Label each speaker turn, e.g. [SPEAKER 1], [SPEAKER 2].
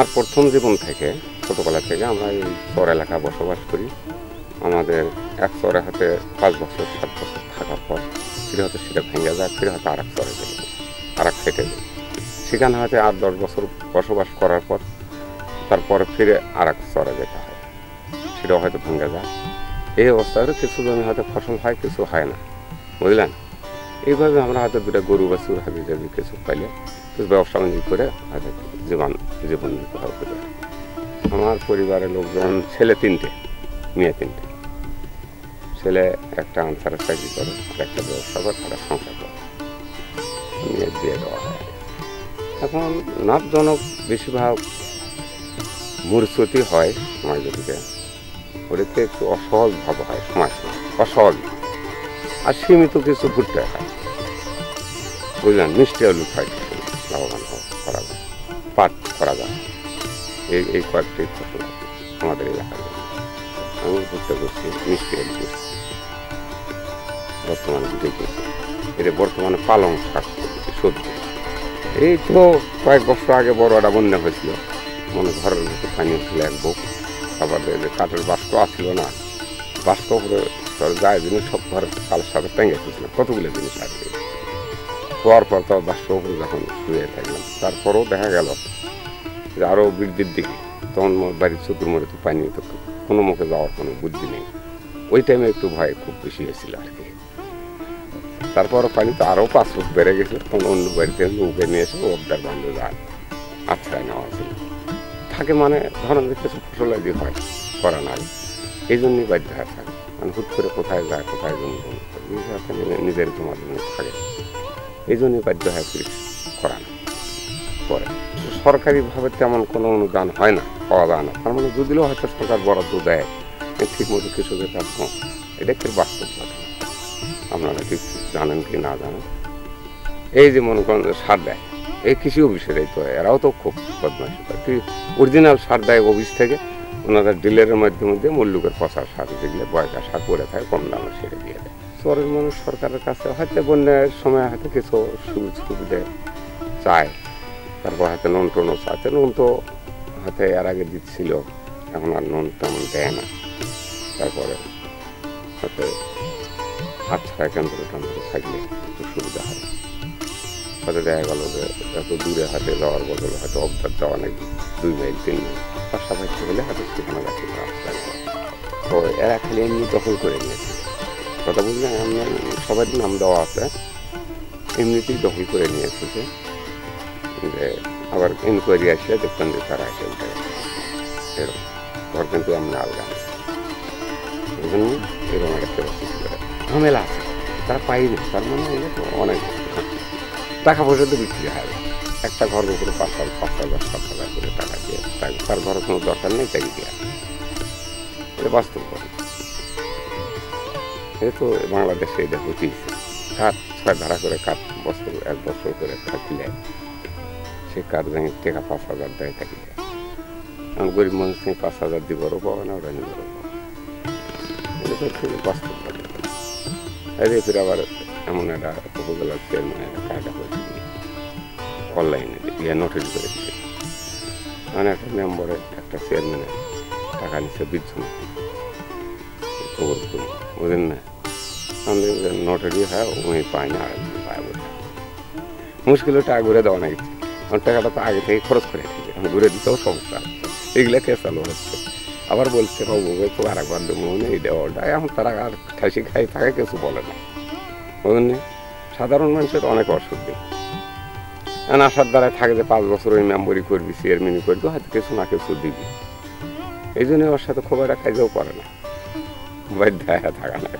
[SPEAKER 1] আমার প্রথম জীবন থেকে ছোটবেলা থেকে আমরা এই চর এলাকা বসবাস করি। আমাদের এক চরে হাতে 5 বছর 7 বছর থাকার পর ফিরে হয়তো সেটা ভেঙে যায়, ফিরে হয়তো আর এক চরে চলে যায়, আর এক সেটে যায়। সেখানে হয়তো 8-10 বছর বসবাস করার পর তারপরে ফিরে আর এক চরে যেতে হয়, সেটাও হয়তো ভেঙে যায়। এই অবস্থায় কিছু জমি হয়তো ফসল হয়, কিছু হয় না, বুঝলেন। এইভাবে আমরা হয়তো 2টা গরু বা চুর হাবি যাবি কিছু পাইলে কিছু ব্যবসা বাণিজ্য করে হয়তো জীবন নির্বাহ করে। আমার পরিবারের লোকজন ছেলে 3টে, মেয়ে 3টে। ছেলে একটা আনসারের চাকরি করে, আর একটা ব্যবসা করে, একটা সংসার করে। মেয়ের বিয়ে দেওয়া হয়। এখন লাভজনক বেশিরভাগ মূর্ছতি হয় সমাজকে, ওটাতে একটু অসহজ ভাব হয়, সমাজ অসহজ আর সীমিত কিছু ঘুরতে হয়, বুঝলেন। মিষ্টি আলু খাই লাভবান করা যায়, পাট করা যায়, এই কয়েকটি ফসল আমাদের এলাকায়। আমি ঘুরতে করছি মিষ্টি আলু করছি, বর্তমানে দুটোই করছি। এটা বর্তমানে পালং শাক করছি, সবজি। এই তো কয়েক বছর আগে বড় একটা বন্যা হয়েছিল, মানে ঘরের মধ্যে পানি ছিল এক বুক। আবার কাঠের বাস্ক আসছিল না, বাস্ক করে যায় জিনিস সব ঘরের কালের সাথে টেঙ্গে ছিল, কতগুলো জিনিস আর কি। হওয়ার পর তো বাস্ক উপরে যখন শুয়ে থাকলাম, তারপরেও দেখা গেল যে আরও বৃদ্ধির দিকে। তখন বাড়ির চতুর্মরে তো পানি, তো কোনো মুখে যাওয়ার কোনো বুদ্ধি নেই। ওই টাইমে একটু ভয় খুব বেশি হয়েছিল আর কি। তারপরও পানি তো আরও 5 ফুট বেড়ে গেছে, তখন অন্য বাড়িতে নৌকে নিয়ে এসে অবদার বান্ধব যায় আশ্রয় নেওয়া ছিল থাকে। মানে ধরেন কিছু ফসল আদি হয় করা নাই, এই জন্যই বাধ্য হয়ে থাকে। মানে হুট করে কোথায় যায়, কোথায় জমি নিজের জমা জমি থাকে, এই জন্যই বাধ্য হয়ে করা না করে। সরকারিভাবে তেমন কোনো অনুদান হয় না, পাওয়া যায় না। তার মানে যদিও হয়তো সরকার বরাদ্দ দেয়, ঠিক মতো কৃষকের কাজ কম। এটা একটু বাস্তব ঘটনা, আপনারা ঠিক জানেন কি না জানেন। এই যে মনে করেন সার দেয়, এই কৃষি অফিসের, এই তো এরাও তো খুব বদমাইশি করে। অরিজিনাল সার দেয় অফিস থেকে, ওনারা ডিলারের মাধ্যমে দিয়ে মূল্যকের পচা সার, যেগুলো বয়সা সার পরে থাকে কম দামে, সেরে দিয়ে দেয়। চরের মানুষ সরকারের কাছে হয়তো বন্যার সময় হয়তো কিছু সুবিধা চায়, তারপর হয়তো নুন টুনও চাইতে। নুন তো হয়তো এর আগে দিচ্ছিল, এখন আর নুন তেমন দেয় না। তারপরে হয়তো আচ্ছা কেন্দ্র থাকলে একটু সুবিধা হয়। হয়তো দেখা গেল যে এত দূরে হাতে যাওয়ার বদলে হয়তো অবদার যাওয়া নাকি 2 মাইল 3 মাইল পাশাপাশি হলে হয়তো সেখানে রাখতে রাস্তায়। তো এরা খালি এমনি দখল করে নিয়েছে, কথা বললেন। সবার নাম দেওয়া আছে, এমনিতেই দখল করে নিয়েছে। যে আবার ইনকোয়ারি আসলে দেখবেন যে তারা এসে উঠে এরকম ঘর, কিন্তু আমরা আলগা এই জন্য এরকম একটা ঝামেলা আছে। তারা পাইনি, তার মানে অনেক টাকা পয়সা তো বিক্রি হয়। একটা ঘর উপরে 5,000 7,000 করে টাকা দিয়ে তার ঘরের কোনো দরকার নেই, তাই দেওয়া। এটা বাস্তব করে। এই তো বাংলাদেশে এটা হতেইছে। কাঠ 6 ধারা করে কাঠ বছর 1 বছর করে থাকলে সে কাঠ ভেঙে টাকা 5,000 দেয় থাকি। আমি গরিব মানুষ থেকে 5,000 দিবারও পাবো না, ওরা নিবারও পাবো। এটা তো খুবই বাস্তব করে। ফিরে আবার এমন একটা উপজেলার চেয়ারম্যান একটা কায়দা করেছে, অনলাইনে ইয়ে নোটিশ করে দিচ্ছে। মানে একটা মেম্বারে একটা চেয়ারম্যানের টাকা নিচ্ছে 20 জন, বুঝলেন না। আমাদের নোটারি হয়, উনি পায় না, আরেকজন পায়। বলে মুশকিল টাকা ঘুরে দেওয়া না গেছে, আমার টাকাটা তো আগে থেকে খরচ করে থাকে, এখন ঘুরে দিতেও সমস্যা হচ্ছে। এগুলা কে চালু হচ্ছে। আবার বলছে বাবু তো আর একবার দেবো এই দেওয়াটা, এখন তারা আর ঠাসি খাই থাকে, কিছু বলে না, বুঝলেন। সাধারণ মানুষের অনেক অসুবিধা। এখন আসার দ্বারায় থাকে যে 5 বছর ওই মেম্বরি করবি, চেয়ারম্যানই করবি, হয়তো কিছু না কিছু দিবি। এই জন্য ওর সাথে খবর রাখা যেও পারে না, বাধ্য থাকা না।